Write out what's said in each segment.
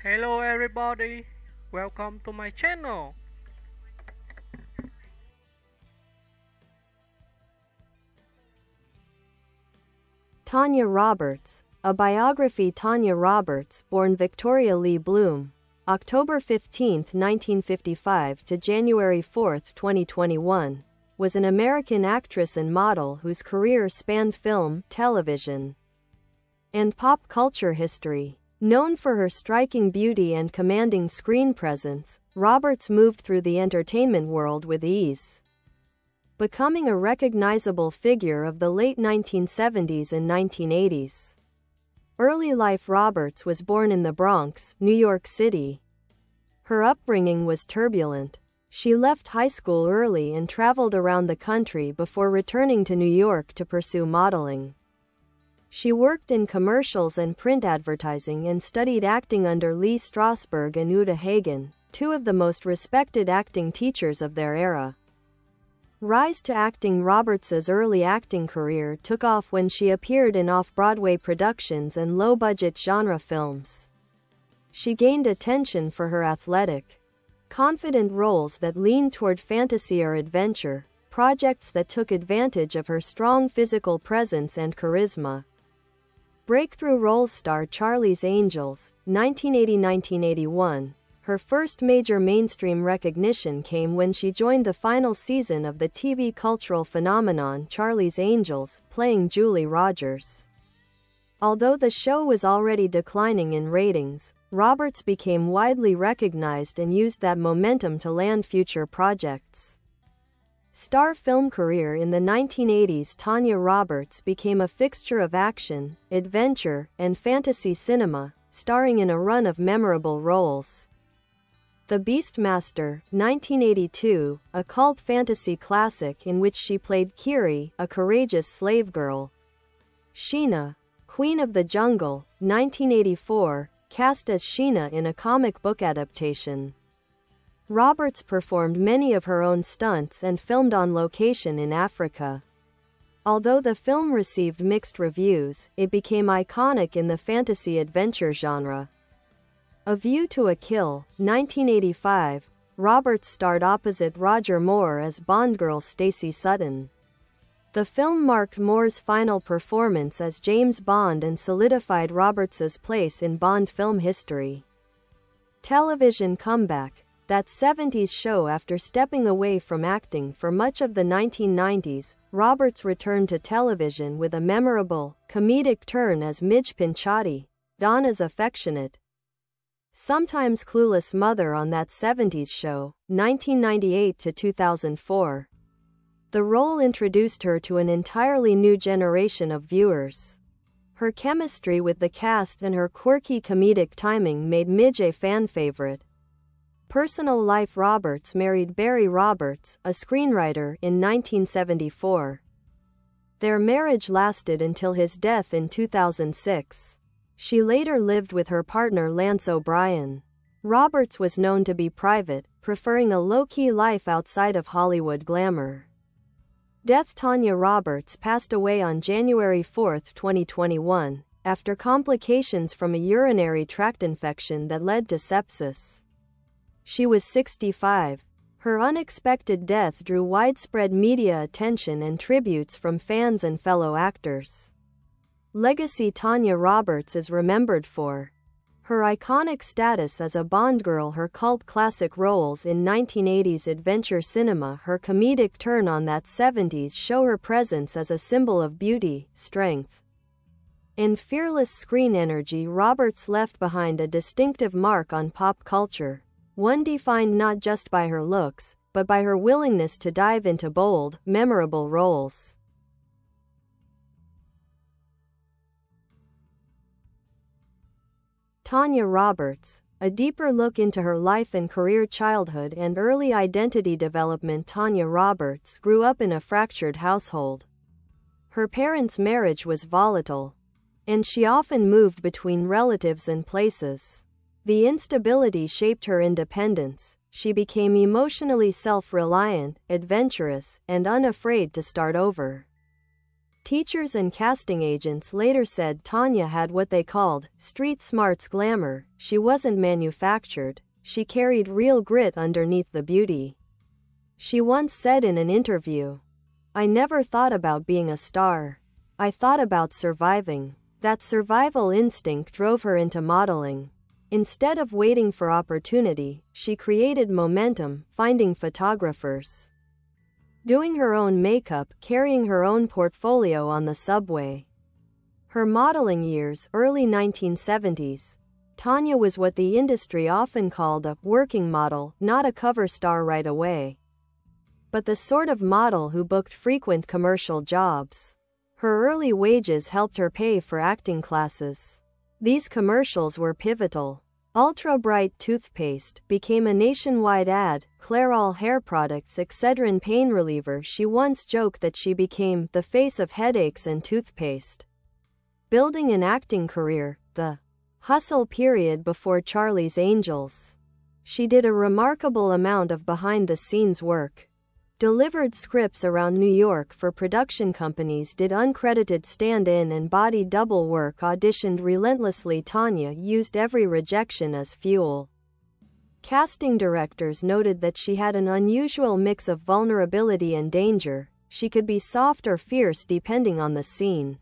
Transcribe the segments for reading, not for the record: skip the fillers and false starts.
Hello everybody, welcome to my channel. Tanya Roberts, a biography. Tanya Roberts, born Victoria Leigh Blum, October 15, 1955 to January 4, 2021, was an American actress and model whose career spanned film, television, and pop culture history. Known for her striking beauty and commanding screen presence, Roberts moved through the entertainment world with ease, becoming a recognizable figure of the late 1970s and 1980s. Early life. Roberts was born in the Bronx, New York City. Her upbringing was turbulent. She left high school early and traveled around the country before returning to New York to pursue modeling. She worked in commercials and print advertising and studied acting under Lee Strasberg and Hagen, two of the most respected acting teachers of their era. Rise to acting. Roberts's early acting career took off when she appeared in off-Broadway productions and low-budget genre films. She gained attention for her athletic, confident roles that leaned toward fantasy or adventure, projects that took advantage of her strong physical presence and charisma. Breakthrough roles. Star Charlie's Angels, 1980-1981. Her first major mainstream recognition came when she joined the final season of the TV cultural phenomenon Charlie's Angels, playing Julie Rogers. Although the show was already declining in ratings, Roberts became widely recognized and used that momentum to land future projects. Star film career. In the 1980s, Tanya Roberts became a fixture of action, adventure, and fantasy cinema, starring in a run of memorable roles. The Beastmaster, 1982, a cult fantasy classic in which she played Kiri, a courageous slave girl. Sheena, Queen of the Jungle, 1984, cast as Sheena in a comic book adaptation. Roberts performed many of her own stunts and filmed on location in Africa. Although the film received mixed reviews, it became iconic in the fantasy adventure genre. A View to a Kill, 1985, Roberts starred opposite Roger Moore as Bond girl Stacey Sutton. The film marked Moore's final performance as James Bond and solidified Roberts's place in Bond film history. Television comeback. That 70s show. After stepping away from acting for much of the 1990s, Roberts returned to television with a memorable, comedic turn as Midge Pinchatti, Donna's affectionate, sometimes clueless mother on That 70s Show, 1998 to 2004. The role introduced her to an entirely new generation of viewers. Her chemistry with the cast and her quirky comedic timing made Midge a fan favorite. Personal life. Roberts married Barry Roberts, a screenwriter, in 1974. Their marriage lasted until his death in 2006. She later lived with her partner Lance O'Brien. Roberts was known to be private, preferring a low-key life outside of Hollywood glamour. Death. Tanya Roberts passed away on January 4, 2021, after complications from a urinary tract infection that led to sepsis. She was 65. Her unexpected death drew widespread media attention and tributes from fans and fellow actors. Legacy. Tanya Roberts is remembered for her iconic status as a Bond girl, her cult classic roles in 1980s adventure cinema, her comedic turn on That 70s Show, her presence as a symbol of beauty, strength, and fearless screen energy. Roberts left behind a distinctive mark on pop culture, one defined not just by her looks, but by her willingness to dive into bold, memorable roles. Tanya Roberts, a deeper look into her life and career. Childhood and early identity development. Tanya Roberts grew up in a fractured household. Her parents' marriage was volatile, and she often moved between relatives and places. The instability shaped her independence. She became emotionally self-reliant, adventurous, and unafraid to start over. Teachers and casting agents later said Tanya had what they called street smarts glamour. She wasn't manufactured, she carried real grit underneath the beauty. She once said in an interview, "I never thought about being a star. I thought about surviving." That survival instinct drove her into modeling. Instead of waiting for opportunity, she created momentum, finding photographers, doing her own makeup, carrying her own portfolio on the subway. Her modeling years, early 1970s. Tanya was what the industry often called a working model, not a cover star right away, but the sort of model who booked frequent commercial jobs. Her early wages helped her pay for acting classes. These commercials were pivotal. Ultra Bright toothpaste became a nationwide ad, Clairol hair products, Excedrin pain reliever. She once joked that she became the face of headaches and toothpaste. Building an acting career, the hustle period before Charlie's Angels. She did a remarkable amount of behind-the-scenes work. Delivered scripts around New York for production companies, did uncredited stand-in and body double work, auditioned relentlessly. Tanya used every rejection as fuel. Casting directors noted that she had an unusual mix of vulnerability and danger. She could be soft or fierce depending on the scene.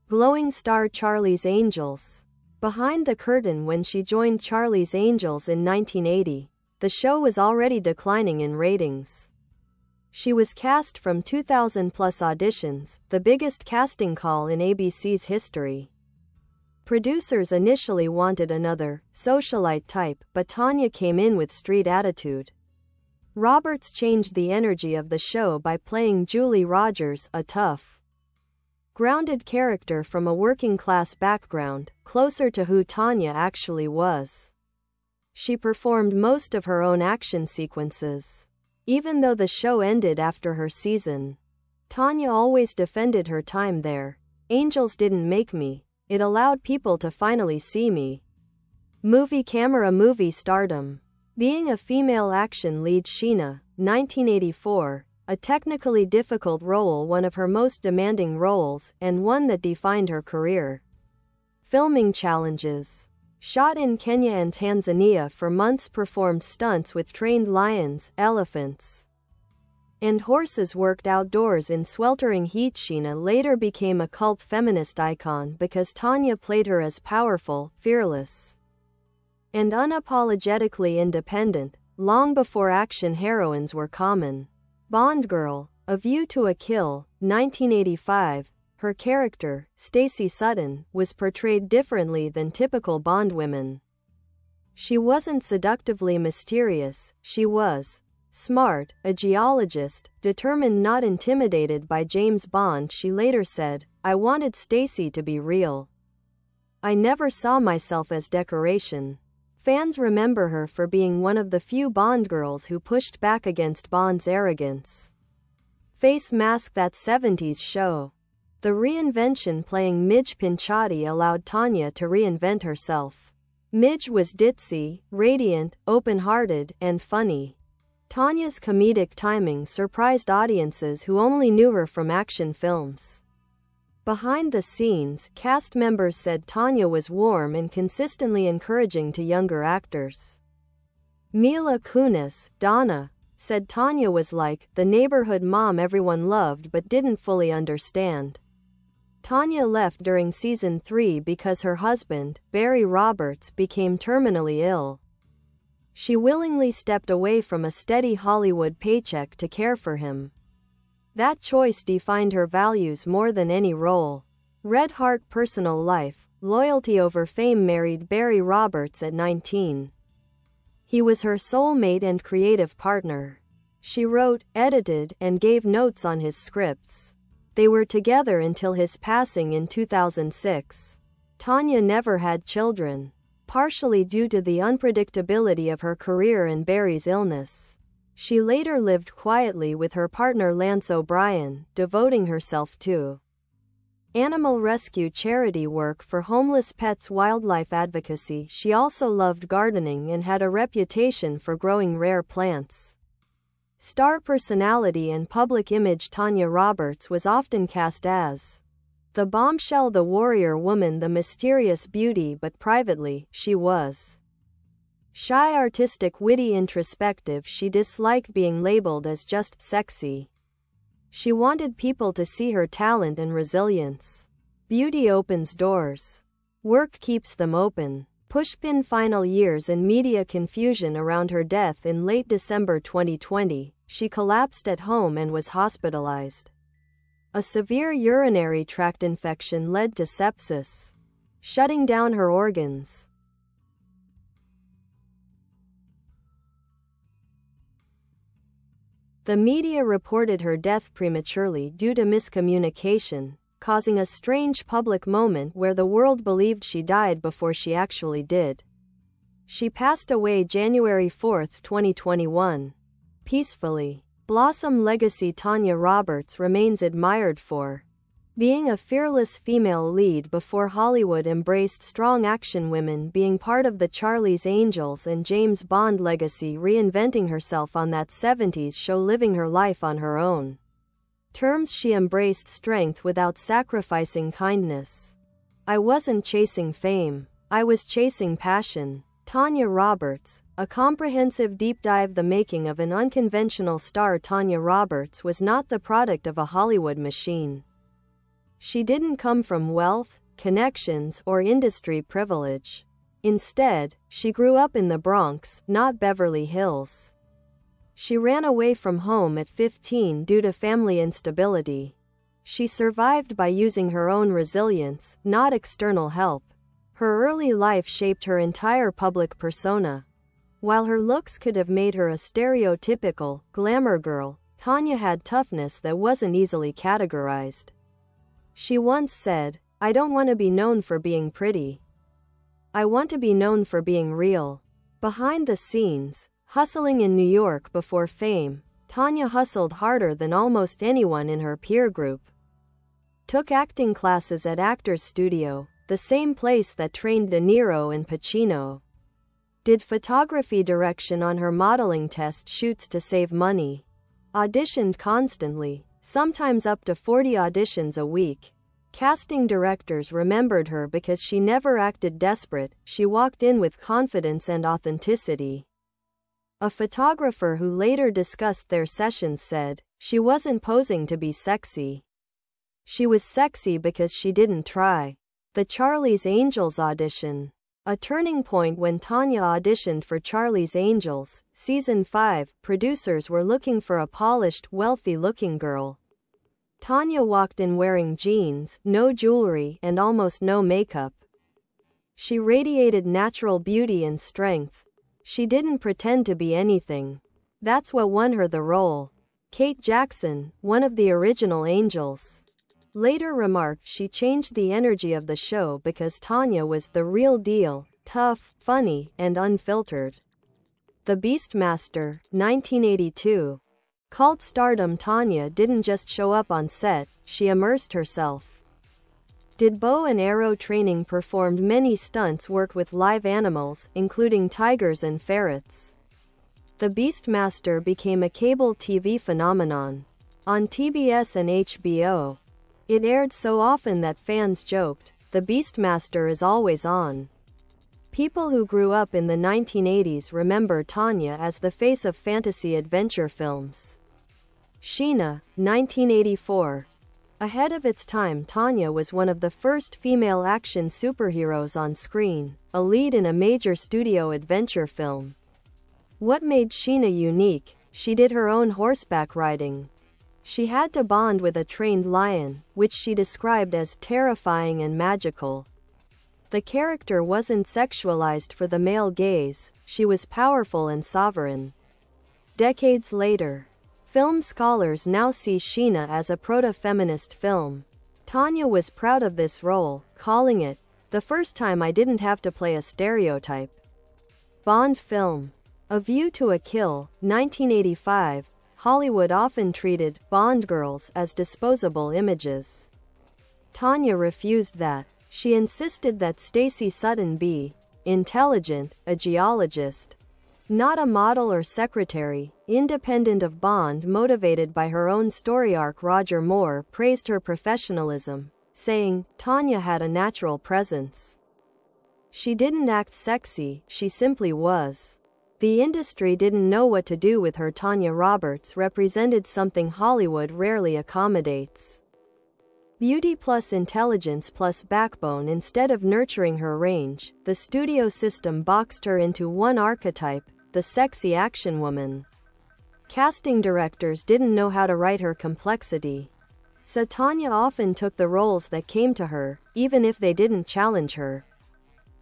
Glowing star Charlie's Angels. Behind the curtain, when she joined Charlie's Angels in 1980, the show was already declining in ratings. She was cast from 2,000-plus auditions, the biggest casting call in ABC's history. Producers initially wanted another, socialite type, but Tanya came in with street attitude. Roberts changed the energy of the show by playing Julie Rogers, a tough, grounded character from a working-class background, closer to who Tanya actually was. She performed most of her own action sequences. Even though the show ended after her season, Tanya always defended her time there. "Angels didn't make me. It allowed people to finally see me." Movie camera movie stardom. Being a female action lead, Sheena, 1984, a technically difficult role, one of her most demanding roles, and one that defined her career. Filming challenges. Shot in Kenya and Tanzania for months, performed stunts with trained lions, elephants, and horses, worked outdoors in sweltering heat. Sheena later became a cult feminist icon because Tanya played her as powerful, fearless, and unapologetically independent, long before action heroines were common. Bond Girl, A View to a Kill, 1985. Her character, Stacey Sutton, was portrayed differently than typical Bond women. She wasn't seductively mysterious, she was smart, a geologist, determined, not intimidated by James Bond. She later said, "I wanted Stacey to be real. I never saw myself as decoration." Fans remember her for being one of the few Bond girls who pushed back against Bond's arrogance. Face mask. That 70s show. The reinvention, playing Midge Pinchatti, allowed Tanya to reinvent herself. Midge was ditzy, radiant, open-hearted, and funny. Tanya's comedic timing surprised audiences who only knew her from action films. Behind the scenes, cast members said Tanya was warm and consistently encouraging to younger actors. Mila Kunis, Donna, said Tanya was like the neighborhood mom everyone loved but didn't fully understand. Tanya left during season 3 because her husband, Barry Roberts, became terminally ill. She willingly stepped away from a steady Hollywood paycheck to care for him. That choice defined her values more than any role. Red Heart. Personal life, loyalty over fame. Married Barry Roberts at 19. He was her soulmate and creative partner. She wrote, edited, and gave notes on his scripts. They were together until his passing in 2006. Tanya never had children, partially due to the unpredictability of her career and Barry's illness. She later lived quietly with her partner Lance O'Brien, devoting herself to animal rescue charity work for homeless pets, wildlife advocacy. She also loved gardening and had a reputation for growing rare plants. Star personality and public image Tanya Roberts was often cast as the bombshell, the warrior woman, the mysterious beauty, but privately, she was shy, artistic, witty, introspective. She disliked being labeled as just sexy. She wanted people to see her talent and resilience. Beauty opens doors. Work keeps them open. Pushpin final years and media confusion around her death in late December 2020. She collapsed at home and was hospitalized. A severe urinary tract infection led to sepsis, shutting down her organs. The media reported her death prematurely due to miscommunication, causing a strange public moment where the world believed she died before she actually did. She passed away January 4, 2021. Peacefully. Blossom legacy. Tanya Roberts remains admired for being a fearless female lead before Hollywood embraced strong action women, being part of the Charlie's Angels and James Bond legacy, reinventing herself on that 70s show, living her life on her own terms. She embraced strength without sacrificing kindness. I wasn't chasing fame. I was chasing passion. Tanya Roberts, a comprehensive deep dive. The making of an unconventional star. Tanya Roberts was not the product of a Hollywood machine. She didn't come from wealth, connections, or industry privilege. Instead, she grew up in the Bronx, not Beverly Hills. She ran away from home at 15 due to family instability. She survived by using her own resilience, not external help. Her early life shaped her entire public persona. While her looks could have made her a stereotypical glamour girl, Tanya had toughness that wasn't easily categorized. She once said, "I don't want to be known for being pretty. I want to be known for being real." Behind the scenes, hustling in New York before fame, Tanya hustled harder than almost anyone in her peer group. Took acting classes at Actors Studio, the same place that trained De Niro and Pacino. Did photography direction on her modeling test shoots to save money. Auditioned constantly, sometimes up to 40 auditions a week. Casting directors remembered her because she never acted desperate. She walked in with confidence and authenticity. A photographer who later discussed their sessions said, "She wasn't posing to be sexy. She was sexy because she didn't try." The Charlie's Angels audition. A turning point when Tanya auditioned for Charlie's Angels, Season 5, producers were looking for a polished, wealthy-looking girl. Tanya walked in wearing jeans, no jewelry, and almost no makeup. She radiated natural beauty and strength. She didn't pretend to be anything. That's what won her the role. Kate Jackson, one of the original Angels, later remarked she changed the energy of the show because Tanya was the real deal, tough, funny, and unfiltered. The Beastmaster, 1982. Cult stardom. Tanya didn't just show up on set, she immersed herself. Did bow and arrow training, performed many stunts, worked with live animals, including tigers and ferrets. The Beastmaster became a cable TV phenomenon. On TBS and HBO. It aired so often that fans joked, "The Beastmaster is always on." People who grew up in the 1980s remember Tanya as the face of fantasy adventure films. Sheena, 1984. Ahead of its time, Tanya was one of the first female action superheroes on screen, a lead in a major studio adventure film. What made Sheena unique? She did her own horseback riding. She had to bond with a trained lion, which she described as terrifying and magical. The character wasn't sexualized for the male gaze, she was powerful and sovereign. Decades later, film scholars now see Sheena as a proto-feminist film. Tanya was proud of this role, calling it, "the first time I didn't have to play a stereotype." Bond film. A View to a Kill, 1985. Hollywood often treated Bond girls as disposable images. Tanya refused that. She insisted that Stacey Sutton be intelligent, a geologist, Not a model or secretary, independent of Bond, motivated by her own story arc. Roger Moore praised her professionalism, saying, "Tanya had a natural presence. She didn't act sexy, she simply was." The industry didn't know what to do with her. Tanya Roberts represented something Hollywood rarely accommodates: beauty plus intelligence plus backbone. Instead of nurturing her range, the studio system boxed her into one archetype, the sexy action woman. Casting directors didn't know how to write her complexity, so Tanya often took the roles that came to her, even if they didn't challenge her.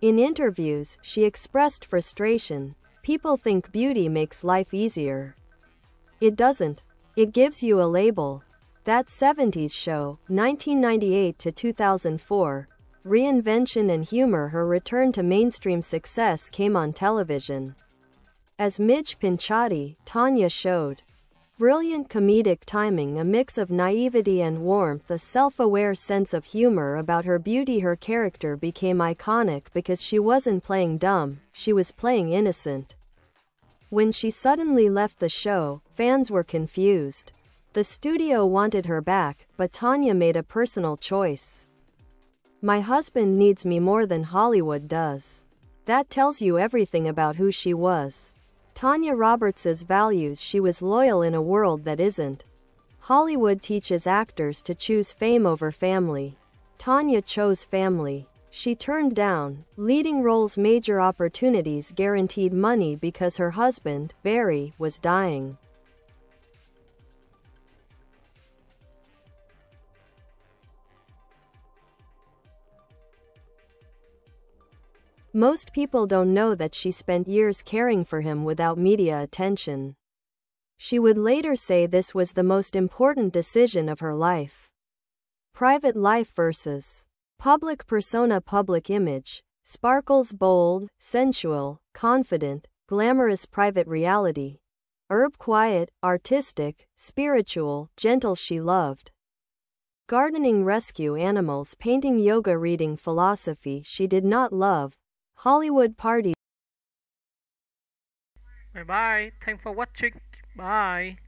In interviews, she expressed frustration. "People think beauty makes life easier. It doesn't. It gives you a label." That 70s show, 1998 to 2004, reinvention and humor. Her return to mainstream success came on television. As Midge Pinchatti, Tanya showed brilliant comedic timing, a mix of naivety and warmth, a self-aware sense of humor about her beauty. Her character became iconic because she wasn't playing dumb, she was playing innocent. When she suddenly left the show, fans were confused. The studio wanted her back, but Tanya made a personal choice. "My husband needs me more than Hollywood does." That tells you everything about who she was. Tanya Roberts' values: she was loyal in a world that isn't. Hollywood teaches actors to choose fame over family. Tanya chose family. She turned down leading roles, major opportunities, guaranteed money because her husband, Barry, was dying. Most people don't know that she spent years caring for him without media attention. She would later say this was the most important decision of her life. Private life versus public persona. Public image: sparkles, bold, sensual, confident, glamorous. Private reality: quiet, artistic, spiritual, gentle. She loved gardening, rescue animals, painting, yoga, reading, philosophy. She did not love Hollywood parties. Bye bye. Thanks for watching. Bye.